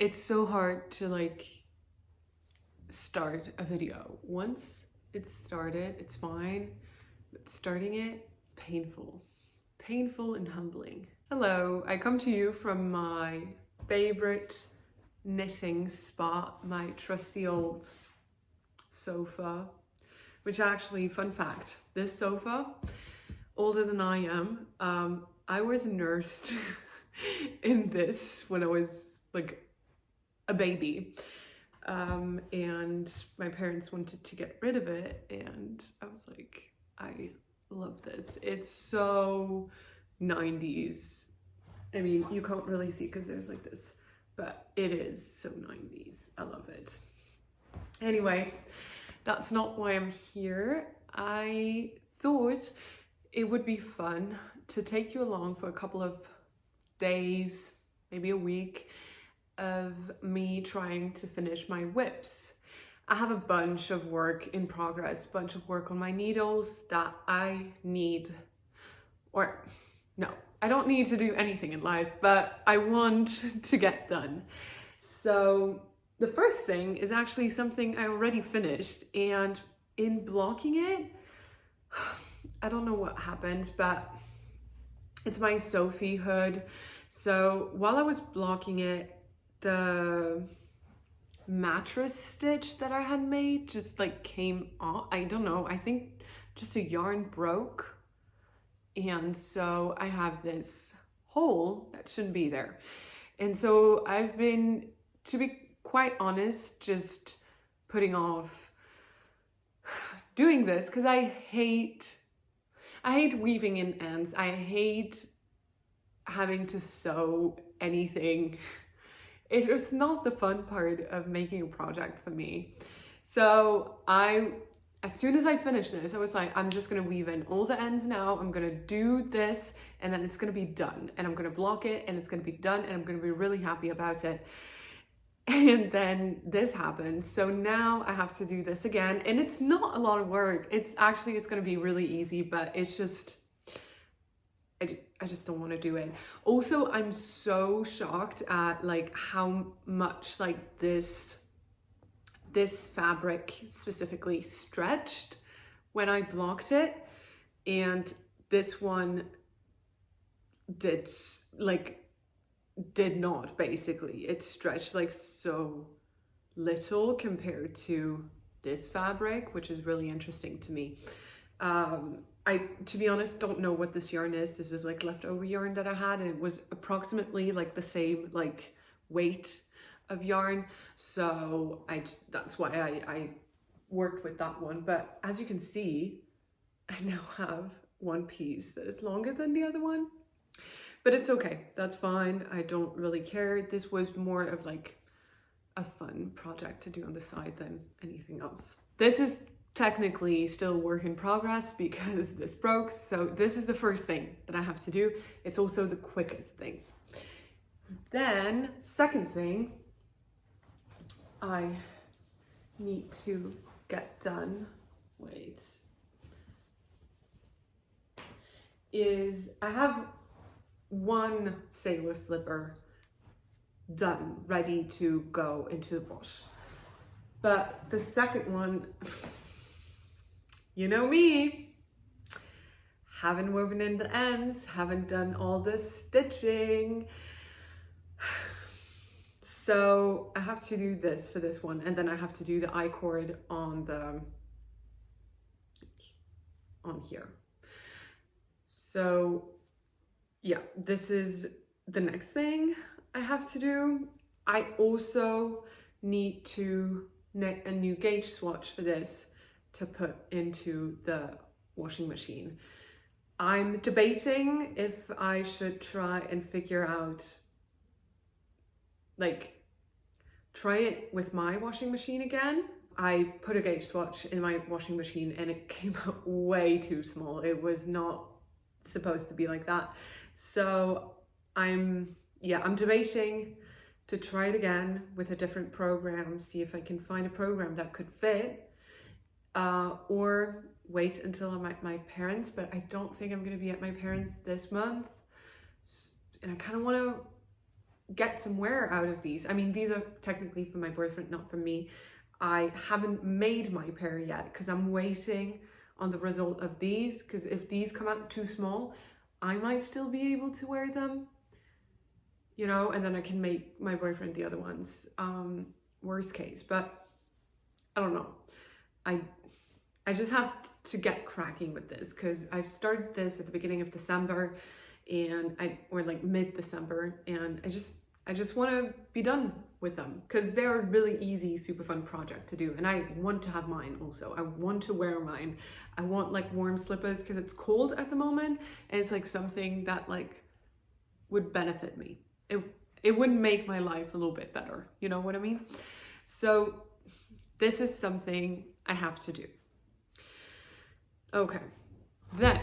it's so hard to like start a video. Once it's started, it's fine, but starting it, painful and humbling. Hello, I come to you from my favorite knitting spot, my trusty old sofa, which actually, fun fact, this sofa, older than I am, I was nursed in this when I was like a baby, and my parents wanted to get rid of it, and I was like, I love this. It's so 90s. I mean, you can't really see because there's like this, but it is so 90s. I love it. Anyway, that's not why I'm here. I thought it would be fun to take you along for a couple of days, maybe a week, of me trying to finish my whips. I have a bunch of work in progress, bunch of work on my needles that I need, or no, I don't need to do anything in life, but I want to get done. So the first thing is actually something I already finished, and in blocking it, I don't know what happened, but it's my Sophie hood. So while I was blocking it, the mattress stitch that I had made just like came off. I don't know, I think just a yarn broke. And so I have this hole that shouldn't be there. And so I've been, to be quite honest, just putting off doing this because I hate weaving in ends. I hate having to sew anything. It was not the fun part of making a project for me. So as soon as I finished this, I was like, I'm just gonna weave in all the ends now. I'm gonna do this and then it's gonna be done. And I'm gonna block it and it's gonna be done and I'm gonna be really happy about it. And then this happened. So now I have to do this again. And it's not a lot of work. It's gonna be really easy, but it's just, I just don't want to do it. Also, I'm so shocked at like how much like this fabric specifically stretched when I blocked it, and this one did not. Basically, it stretched like so little compared to this fabric, which is really interesting to me. I, to be honest, don't know what this yarn is. This is like leftover yarn that I had, and it was approximately like the same like weight of yarn. So that's why I worked with that one. But as you can see, I now have one piece that is longer than the other one. But it's okay, that's fine. I don't really care. This was more of like a fun project to do on the side than anything else. This is technically still work in progress because this broke. So this is the first thing that I have to do. It's also the quickest thing. Then second thing I need to get done, is I have one sailor slipper done, ready to go into the wash. But the second one, you know me, haven't woven in the ends, haven't done all the stitching. So I have to do this for this one, and then I have to do the I-cord on here. So yeah, this is the next thing I have to do. I also need to knit a new gauge swatch for this to put into the washing machine. I'm debating if I should try and figure out, like, try it with my washing machine again. I put a gauge swatch in my washing machine and it came out way too small. It was not supposed to be like that. So I'm debating to try it again with a different program, see if I can find a program that could fit, or wait until I'm at my parents', but I don't think I'm gonna be at my parents' this month. And I kind of want to get some wear out of these. I mean, these are technically for my boyfriend, not for me. I haven't made my pair yet because I'm waiting on the result of these, because if these come out too small, I might still be able to wear them, you know, and then I can make my boyfriend the other ones, worst case. But I don't know. I just have to get cracking with this, because I've started this at the beginning of December or like mid-December, and I just want to be done with them, because they're a really easy, super fun project to do. And I want to have mine also. I want to wear mine. I want like warm slippers because it's cold at the moment, and it's like something that like would benefit me. It would make my life a little bit better. You know what I mean? So this is something I have to do. Okay, then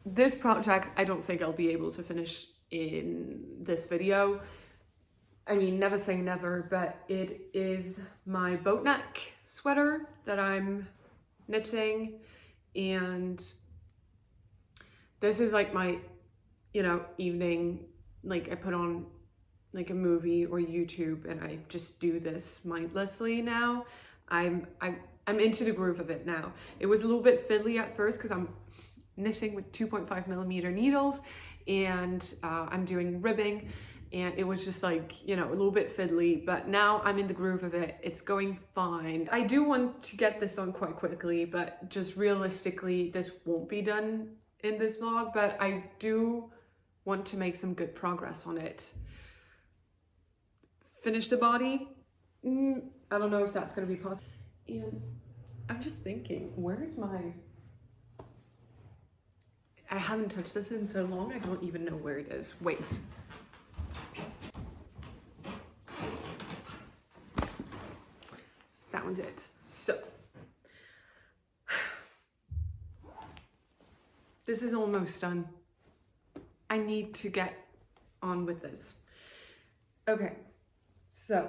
this project I don't think I'll be able to finish in this video. I mean, never say never, but it is my boat neck sweater that I'm knitting, and this is like my, you know, evening, like I put on like a movie or YouTube and I just do this mindlessly now. I'm into the groove of it now. It was a little bit fiddly at first because I'm knitting with 2.5mm needles, and I'm doing ribbing, and it was just like, you know, a little bit fiddly, but now I'm in the groove of it. It's going fine. I do want to get this done quite quickly, but just realistically, this won't be done in this vlog, but I do want to make some good progress on it. Finish the body? I don't know if that's going to be possible. And I'm just thinking, where's my... I haven't touched this in so long, I don't even know where it is. Wait. Found it. So. This is almost done. I need to get on with this. Okay. So,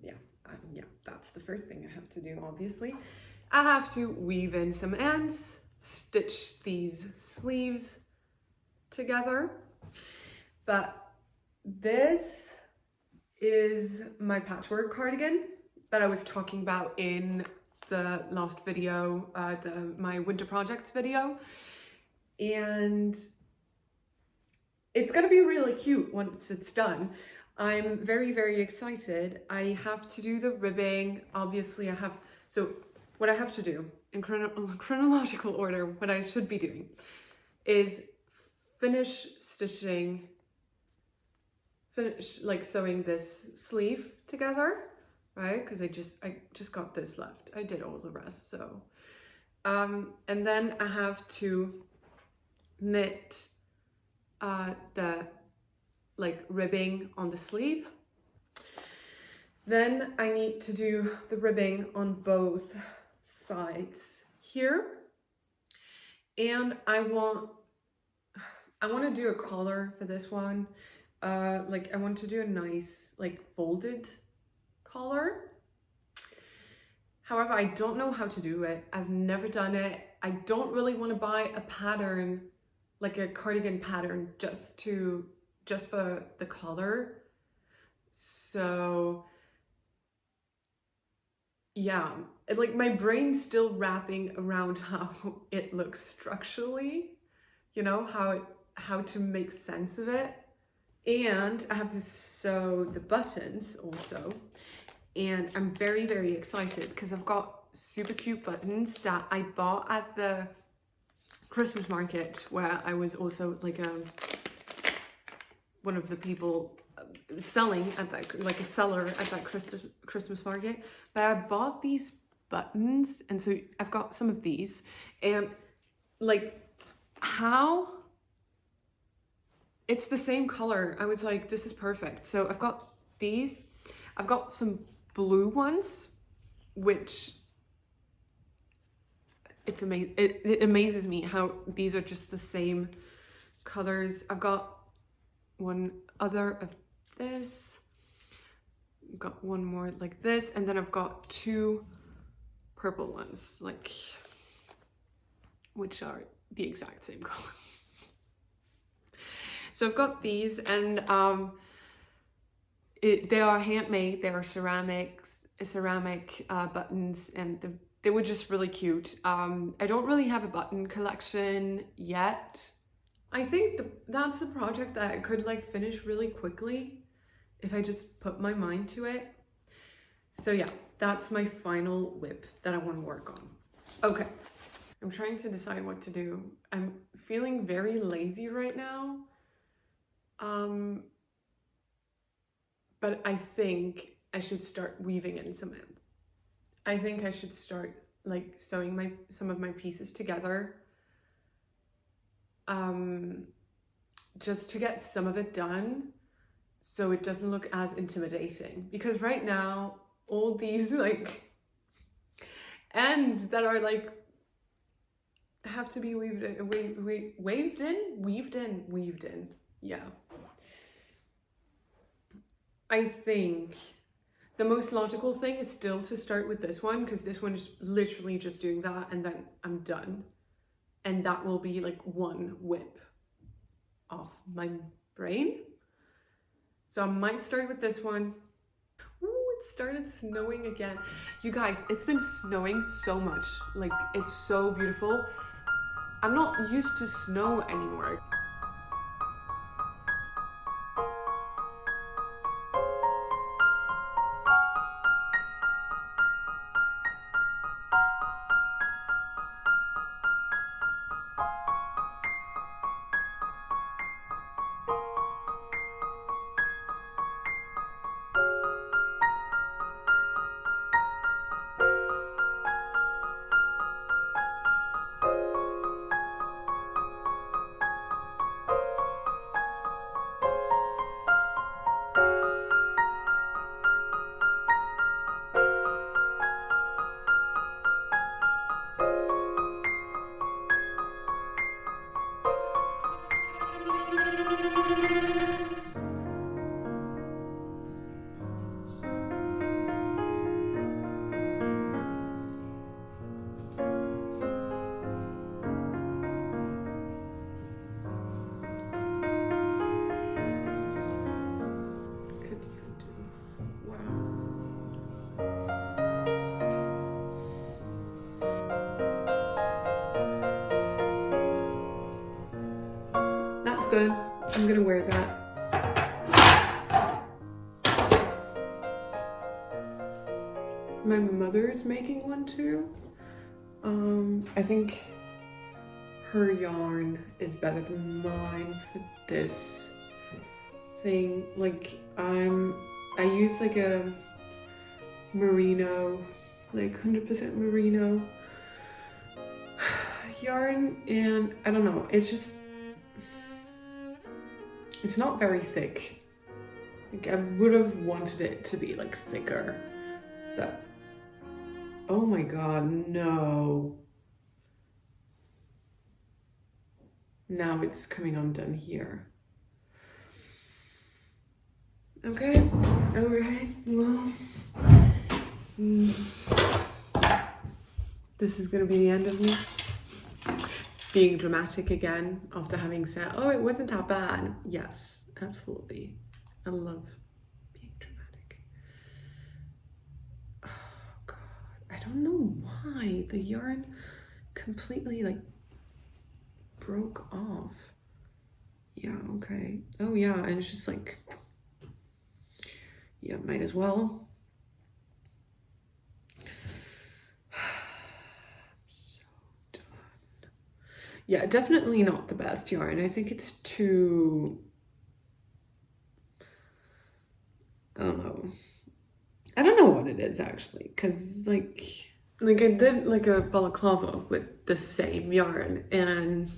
yeah, that's the first thing I have to do, obviously. I have to weave in some ends, stitch these sleeves together. But this is my patchwork cardigan that I was talking about in the last video, my winter projects video. And it's gonna be really cute once it's done. I'm very, very excited. I have to do the ribbing. Obviously so what I have to do in chronological order, what I should be doing is finish like sewing this sleeve together, right? Because I just got this left. I did all the rest, so. And then I have to knit the like ribbing on the sleeve. Then I need to do the ribbing on both sides here. And I want to do a collar for this one. Like I want to do a nice like folded collar. However, I don't know how to do it. I've never done it. I don't really want to buy a pattern, like a cardigan pattern, just for the collar. So yeah, like my brain's still wrapping around how it looks structurally, you know, how to make sense of it. And I have to sew the buttons also. And I'm very, very excited because I've got super cute buttons that I bought at the Christmas market, where I was also like one of the people selling at that, like a seller at that Christmas market. But I bought these buttons, and so I've got some of these, and like how it's the same color. I was like, this is perfect. So I've got these. I've got some blue ones, which it's amazing. It amazes me how these are just the same colors. I've got one other of this, got one more like this, and then I've got two purple ones, like, which are the exact same color. So I've got these, and they are handmade. They are ceramic buttons, and they were just really cute. I don't really have a button collection yet. I think that's a project that I could like finish really quickly if I just put my mind to it. So yeah, that's my final whip that I want to work on. Okay, I'm trying to decide what to do. I'm feeling very lazy right now. But I think I should start weaving in some ends. I think I should start like sewing some of my pieces together. Just to get some of it done so it doesn't look as intimidating. Because right now, all these like ends that are like have to be weaved in. Yeah. I think the most logical thing is still to start with this one, because this one is literally just doing that and then I'm done. And that will be like one whip off my brain. So I might start with this one. Ooh, it started snowing again. You guys, it's been snowing so much. Like, it's so beautiful. I'm not used to snow anymore. That's good. I'm gonna wear that. My mother is making one too. I think her yarn is better than mine for this thing. Like I use like a merino, like 100% merino yarn, and I don't know, it's not very thick. Like I would have wanted it to be like thicker, but oh my god, no. Now it's coming undone here. Okay, alright, well. This is gonna be the end of me being dramatic again after having said, oh, it wasn't that bad. Yes, absolutely. I love being dramatic. Oh god, I don't know why the yarn completely like broke off. Yeah, okay. Oh yeah, and it's just like, yeah, might as well. Yeah, definitely not the best yarn. I think it's too, I don't know what it is actually, because like I did like a balaclava with the same yarn, and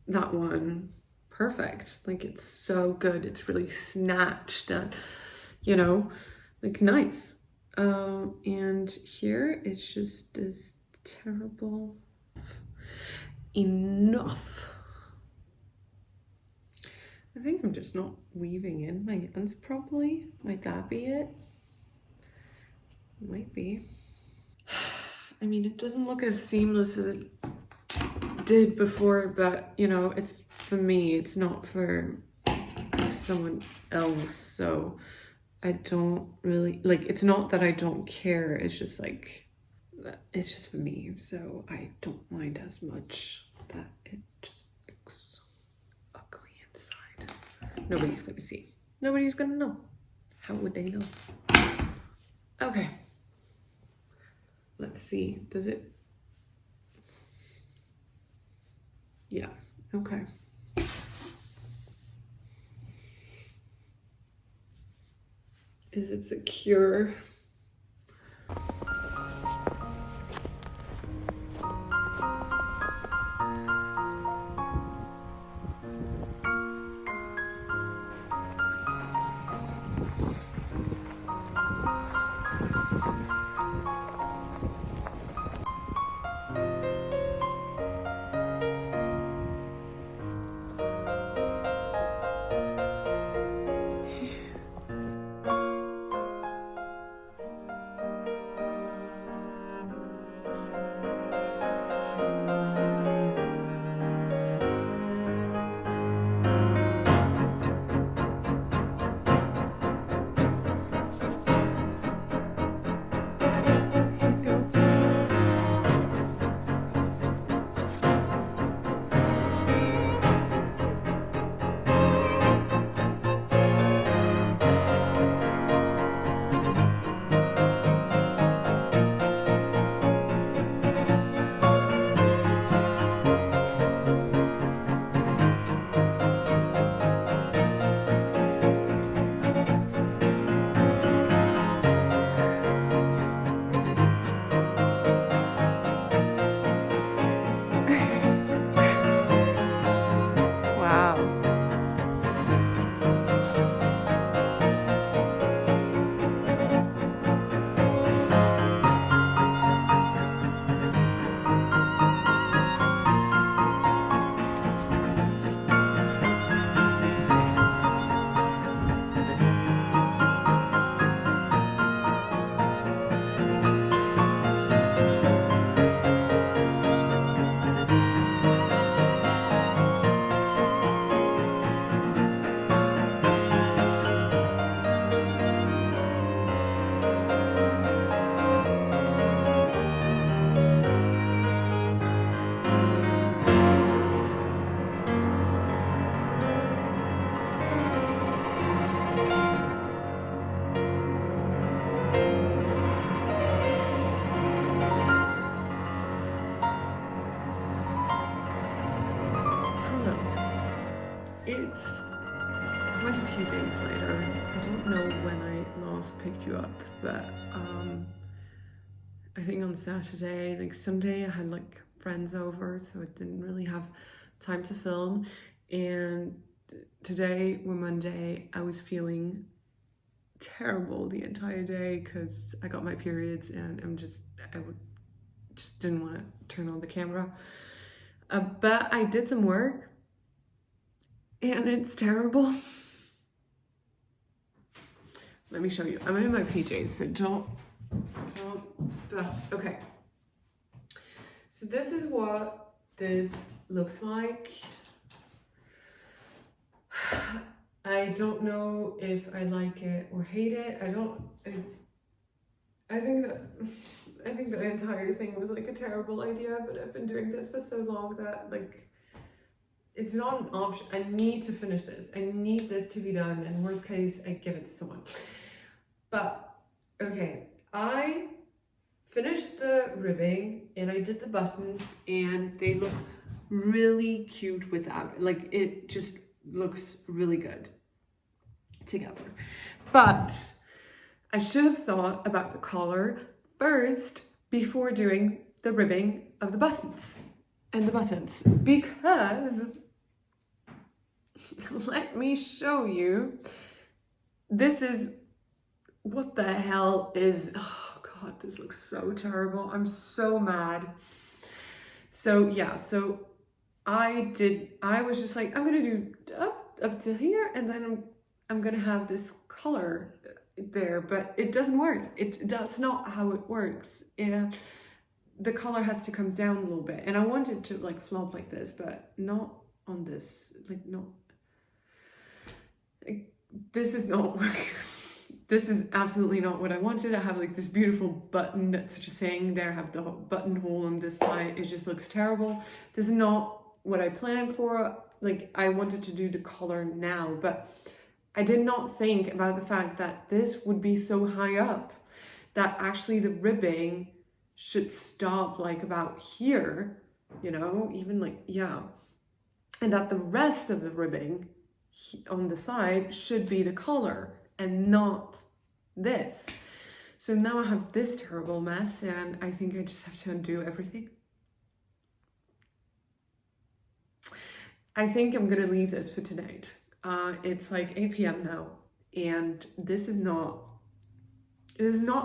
that one, perfect. Like it's so good. It's really snatched and, you know, like nice. And here it's just this terrible. Enough. I think I'm just not weaving in my ends properly. Might that be it? Might be. I mean, it doesn't look as seamless as it did before, but you know, it's for me, it's not for someone else, so I don't really, like, it's not that I don't care, it's just like, it's just for me, so I don't mind as much that it just looks ugly inside. Nobody's gonna see. Nobody's gonna know. How would they know? Okay. Let's see. Does it? Yeah. Okay. Is it secure? Wow. It's quite a few days later. I don't know when I last picked you up, but I think on Saturday, like Sunday, I had like friends over, so I didn't really have time to film. And today, or Monday, I was feeling terrible the entire day because I got my periods and I just didn't want to turn on the camera. But I did some work and it's terrible. Let me show you. I'm in my PJs, so don't, okay. So this is what this looks like. I don't know if I like it or hate it. I think the entire thing was like a terrible idea, but I've been doing this for so long that like, it's not an option. I need to finish this. I need this to be done. And worst case, I give it to someone. But, okay, I finished the ribbing and I did the buttons and they look really cute without, like it just looks really good together. But I should have thought about the collar first before doing the ribbing of the buttons and the buttons, because let me show you. This is, what the hell is, oh God, this looks so terrible. I'm so mad. So yeah, so I was just like, I'm gonna do up to here and then I'm gonna have this color there, but it doesn't work. That's not how it works. And the color has to come down a little bit. And I wanted to like flop like this, but not on this, like no. this is not this is absolutely not what I wanted. I have like this beautiful button that's just saying there, I have the buttonhole on this side. It just looks terrible. This is not what I planned for. Like, I wanted to do the collar now, but I did not think about the fact that this would be so high up, that actually the ribbing should stop like about here, you know, even like, yeah. And that the rest of the ribbing on the side should be the collar and not this. So now I have this terrible mess, and I think I just have to undo everything. I think I'm gonna leave this for tonight. It's like 8 p.m. now, and this is not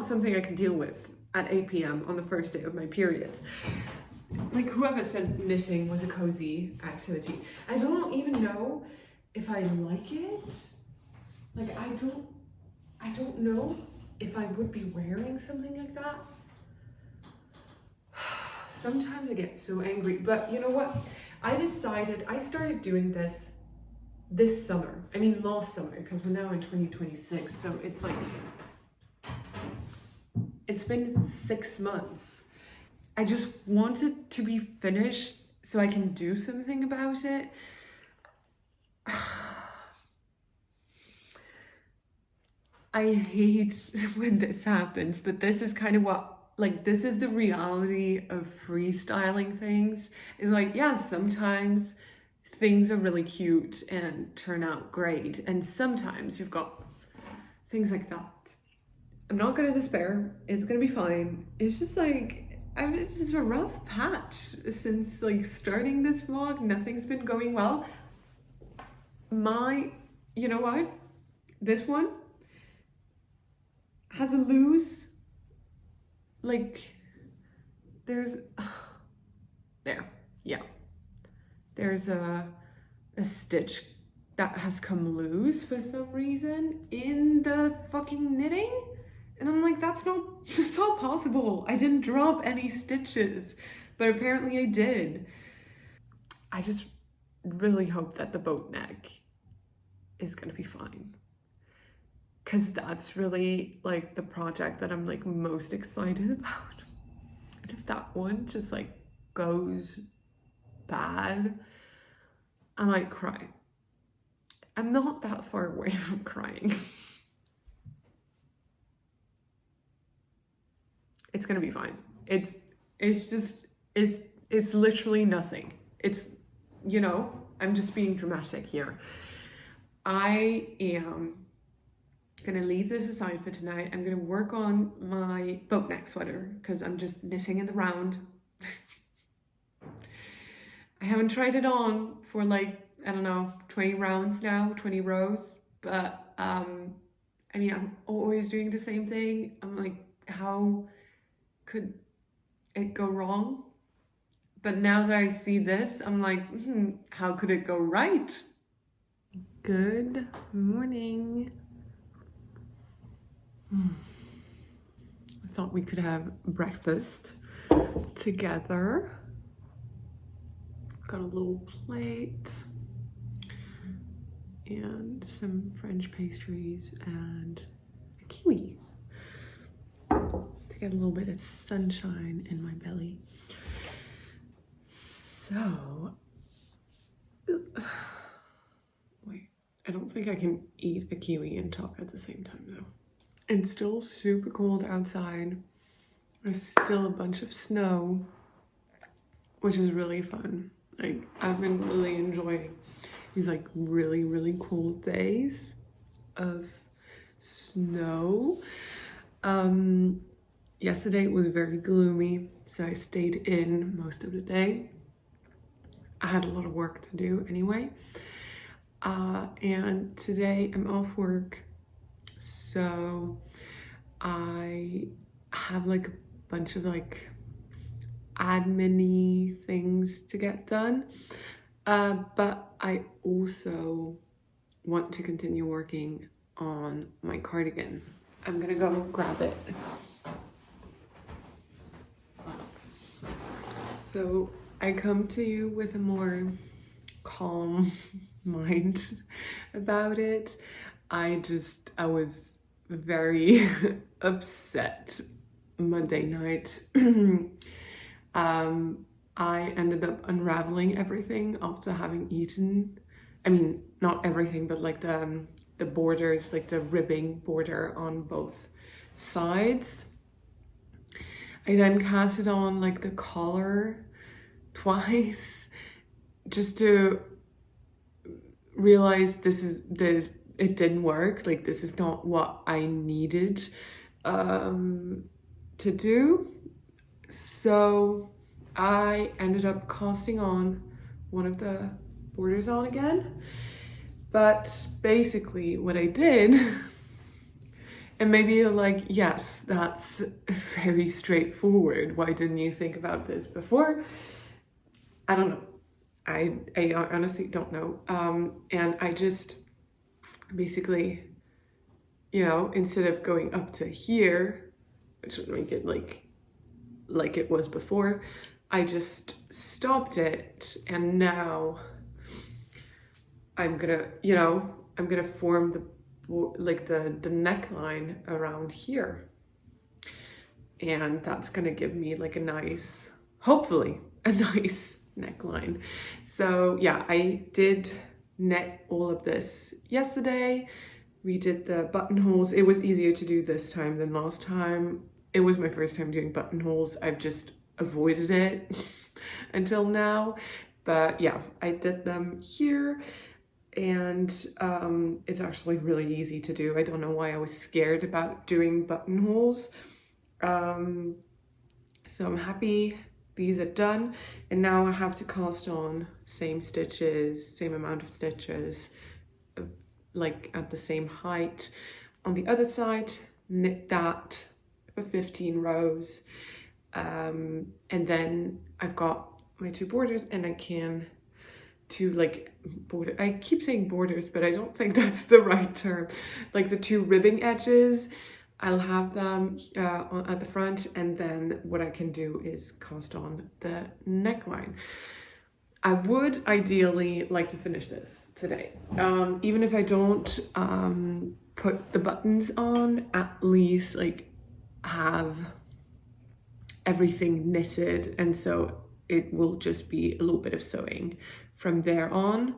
something I can deal with at 8 p.m. on the first day of my period. Like, whoever said knitting was a cozy activity, I don't even know if I like it. Like, I don't know if I would be wearing something like that. Sometimes I get so angry, but you know what? I started doing this summer. I mean, last summer, because we're now in 2026. So it's like, it's been 6 months. I just want it to be finished so I can do something about it. I hate when this happens, but this is kind of what, like, this is the reality of freestyling things. Is like, yeah, sometimes things are really cute and turn out great, and sometimes you've got things like that. I'm not gonna despair. It's gonna be fine. It's just like, it's just a rough patch since like starting this vlog. Nothing's been going well. You know what? This one has a loose, like, there's a stitch that has come loose for some reason in the fucking knitting. And I'm like, that's not possible. I didn't drop any stitches, but apparently I did. I just really hope that the boat neck is gonna be fine, because that's really like the project that I'm like most excited about. And if that one just like goes bad, I might cry. I'm not that far away from crying. It's gonna be fine. It's literally nothing. It's, you know, I'm just being dramatic here. I am gonna leave this aside for tonight. I'm gonna work on my boat neck sweater because I'm just knitting in the round. I haven't tried it on for like, I don't know, 20 rounds now, 20 rows. But I mean, I'm always doing the same thing. I'm like, how could it go wrong? But now that I see this, I'm like, how could it go right? Good morning. I thought we could have breakfast together. Got a little plate and some French pastries and a kiwi to get a little bit of sunshine in my belly. So, wait, I don't think I can eat a kiwi and talk at the same time though. It's still super cold outside. There's still a bunch of snow, which is really fun. Like, I've been really enjoying these like really, really cool days of snow. Yesterday it was very gloomy, so I stayed in most of the day. I had a lot of work to do anyway. And today I'm off work, so I have like a bunch of like admin-y things to get done. But I also want to continue working on my cardigan. I'm gonna go grab it. So I come to you with a more calm mind about it. I was very upset Monday night. I ended up unraveling everything after having eaten. I mean, not everything, but like the borders, like the ribbing border on both sides. I then cast it on like the collar twice just to realize it didn't work. Like, this is not what I needed to do. So I ended up casting on one of the borders on again. But basically what I did, and maybe you're like, yes, that's very straightforward. Why didn't you think about this before? I don't know. I honestly don't know. And I just basically, instead of going up to here, which would make it like it was before, I just stopped it, and now I'm gonna form the neckline around here, and that's gonna give me like hopefully a nice neckline. So yeah, I did knit all of this yesterday. We did the buttonholes. It was easier to do this time than last time. It was my first time doing buttonholes. I've just avoided it until now. But yeah, I did them here, and it's actually really easy to do. I don't know why I was scared about doing buttonholes. So I'm happy these are done, and now I have to cast on same amount of stitches, like at the same height. On the other side, knit that for 15 rows, and then I've got my two borders, and I can border. I keep saying borders, but I don't think that's the right term. Like the two ribbing edges, I'll have them at the front, and then what I can do is cast on the neckline. I would ideally like to finish this today. Even if I don't put the buttons on, at least have everything knitted, and so it will just be a little bit of sewing from there on.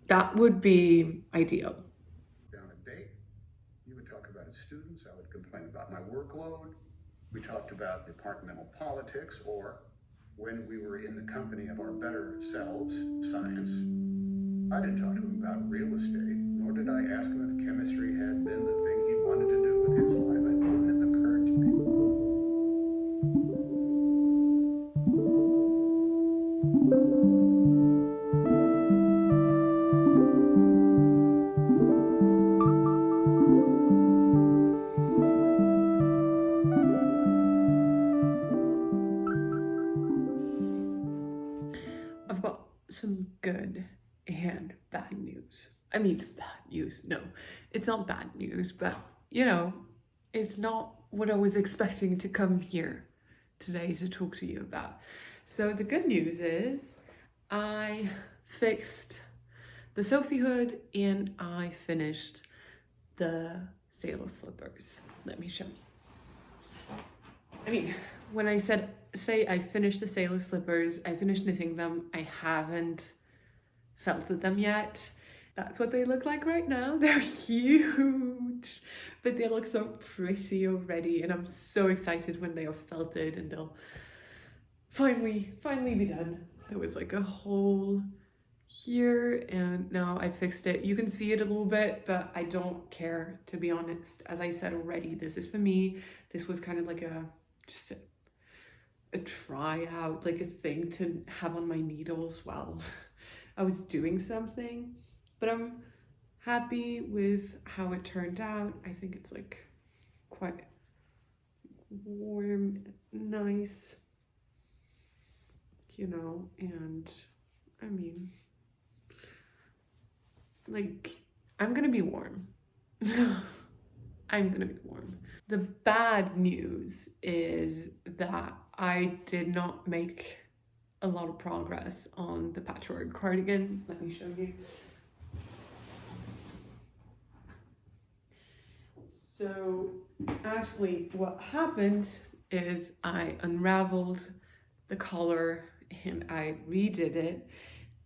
That would be ideal. Down a date, you would talk about its students, I would complain about my workload. We talked about departmental politics, or when we were in the company of our better selves, science. I didn't talk to him about real estate, nor did I ask him if chemistry had been the thing he wanted to do with his life. It wouldn't have occurred to me. I've got some good and bad news. I mean, bad news. No, it's not bad news, but it's not what I was expecting to come here today to talk to you about. So the good news is I fixed the Sophie hood and I finished the sailor slippers. Let me show you. I mean, when I say I finished the sailor slippers, I finished knitting them, I haven't felted them yet. That's what they look like right now. They're huge, but they look so pretty already, and I'm so excited when they are felted and they'll finally be done. So it's like a hole here, and now I fixed it. You can see it a little bit, but I don't care, to be honest. As I said already, this is for me. This was kind of like just a tryout, like a thing to have on my needles while I was doing something. But I'm happy with how it turned out. I think it's like quite warm, nice, and I mean, I'm gonna be warm. I'm gonna be warm. The bad news is that I did not make a lot of progress on the patchwork cardigan. Let me show you. So actually what happened is I unraveled the collar and I redid it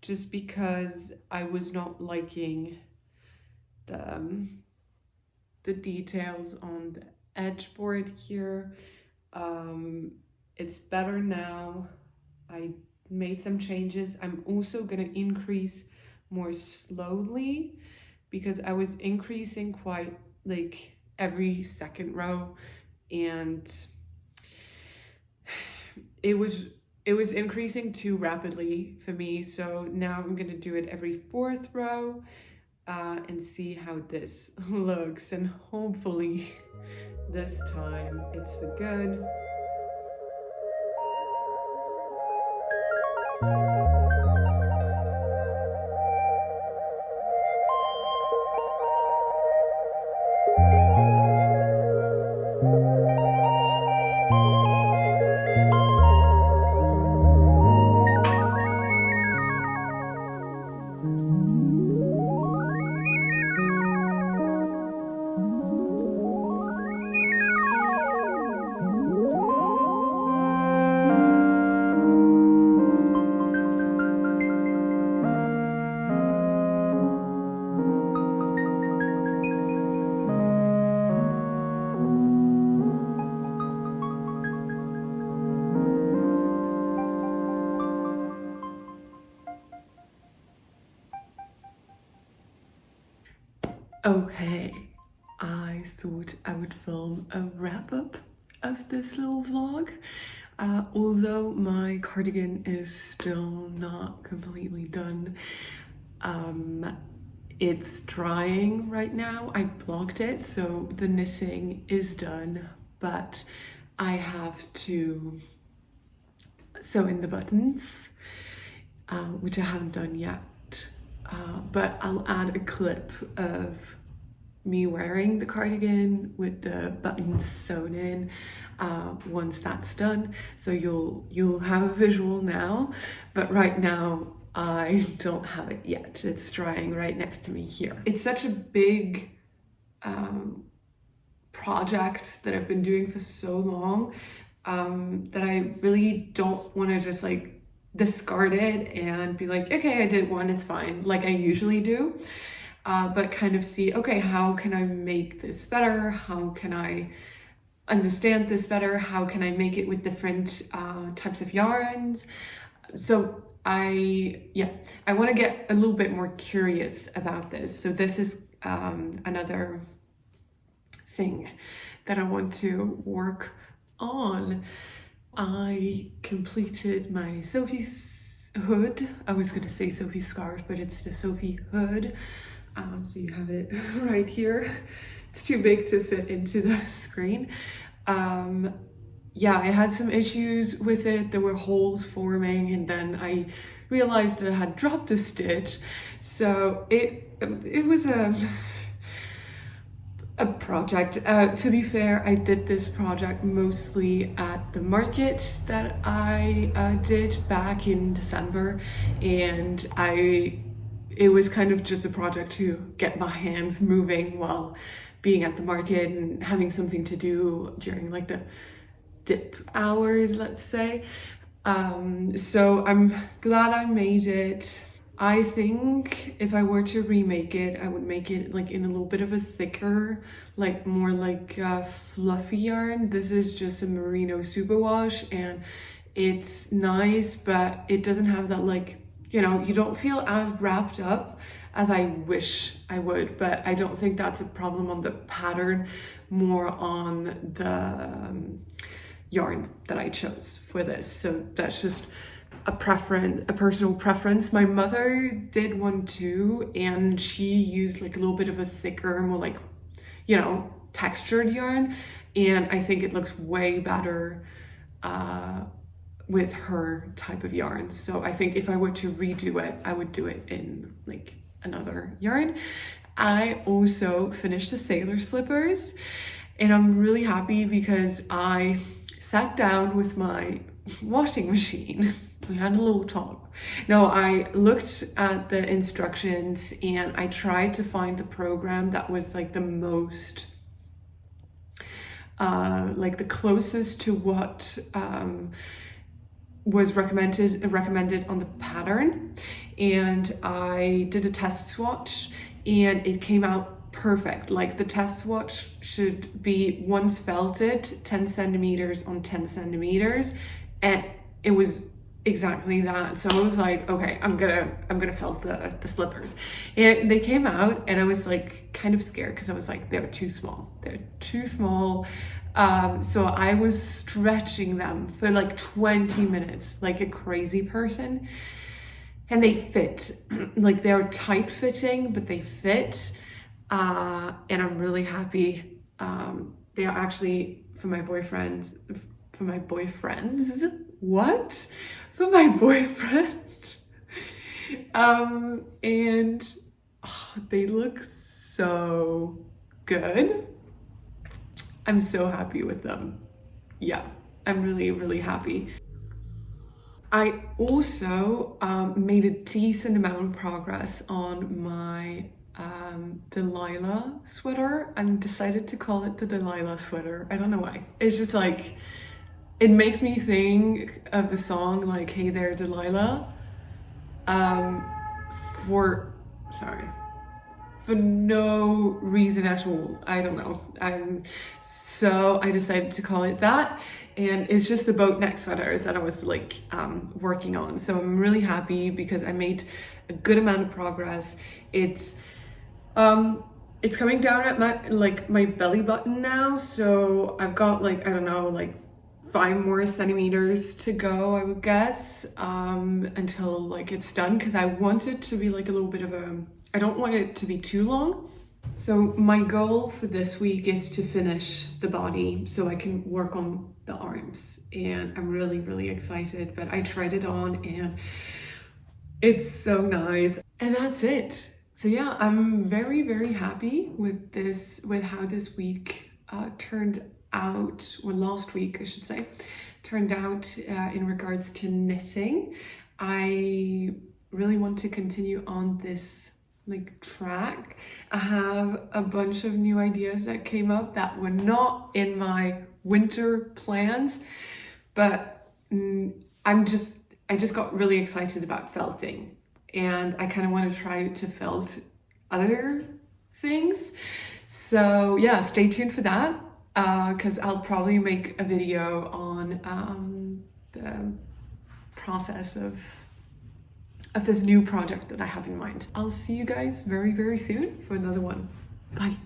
just because I was not liking the details on the edge board here. It's better now. I made some changes. I'm also gonna increase more slowly because I was increasing quite like every second row, and it was increasing too rapidly for me. So now I'm gonna do it every fourth row and see how this looks, and hopefully this time it's for good. Okay, I thought I would film a wrap-up of this little vlog. Although my cardigan is still not completely done. It's drying right now. I blocked it, so the knitting is done, but I have to sew in the buttons, which I haven't done yet. But I'll add a clip of me wearing the cardigan with the buttons sewn in once that's done. So you'll have a visual now, but right now I don't have it yet. It's drying right next to me here. It's such a big project that I've been doing for so long that I really don't want to just like discard it and be like, okay, I did one, it's fine, like I usually do, but kind of see, okay, how can I make this better? How can I understand this better? How can I make it with different types of yarns? So I want to get a little bit more curious about this. So this is another thing that I want to work on. I completed my Sophie's hood. I was gonna say Sophie's scarf, but it's the Sophie hood. So you have it right here. It's too big to fit into the screen. Yeah, I had some issues with it. There were holes forming, and then I realized that I had dropped a stitch. So it was a project. To be fair, I did this project mostly at the market that I did back in December, and it was kind of just a project to get my hands moving while being at the market and having something to do during like the dip hours, let's say. So I'm glad I made it. I think if I were to remake it, I would make it like in a little bit of a thicker, like more like fluffy yarn. This is just a merino superwash, and it's nice, but it doesn't have that, like, you know, you don't feel as wrapped up as I wish I would, but I don't think that's a problem on the pattern, more on the yarn that I chose for this. So that's just a personal preference. My mother did one too, and she used like a little bit of a thicker, more like, you know, textured yarn, and I think it looks way better with her type of yarn. So I think if I were to redo it, I would do it in like another yarn. I also finished the sailor slippers, and I'm really happy because I sat down with my washing machine We had a little talk. No, I looked at the instructions and I tried to find the program that was like the most, like the closest to what was recommended on the pattern. And I did a test swatch and it came out perfect. Like the test swatch should be once felted 10 centimeters on 10 centimeters, and it was exactly that. So I was like, okay, I'm gonna felt the slippers, and they came out, and I was like kind of scared because I was like, they're too small. So I was stretching them for like 20 minutes like a crazy person, and they fit. Like they're tight fitting, but they fit, and I'm really happy. They are actually for my boyfriends. What? For my boyfriend. And oh, they look so good. I'm so happy with them. Yeah, I'm really, really happy. I also made a decent amount of progress on my Delilah sweater. I decided to call it the Delilah sweater. I don't know why. It's just like, it makes me think of the song like Hey There Delilah. For no reason at all. I don't know. So I decided to call it that, and it's just the boat neck sweater that I was like working on. So I'm really happy because I made a good amount of progress. It's coming down at my belly button now, so I've got like, I don't know, like 5 more centimeters to go, I would guess, until like it's done, because I want it to be like a little bit of a, I don't want it to be too long. So my goal for this week is to finish the body so I can work on the arms, and I'm really, really excited. But I tried it on and it's so nice, and that's it. So yeah, I'm very, very happy with this, with how this week turned out, or last week I should say, turned out in regards to knitting. I really want to continue on this like track. I have a bunch of new ideas that came up that were not in my winter plans, but I just got really excited about felting, and I kind of want to try to felt other things. So yeah, stay tuned for that, because I'll probably make a video on the process of this new project that I have in mind. I'll see you guys very, very soon for another one. Bye.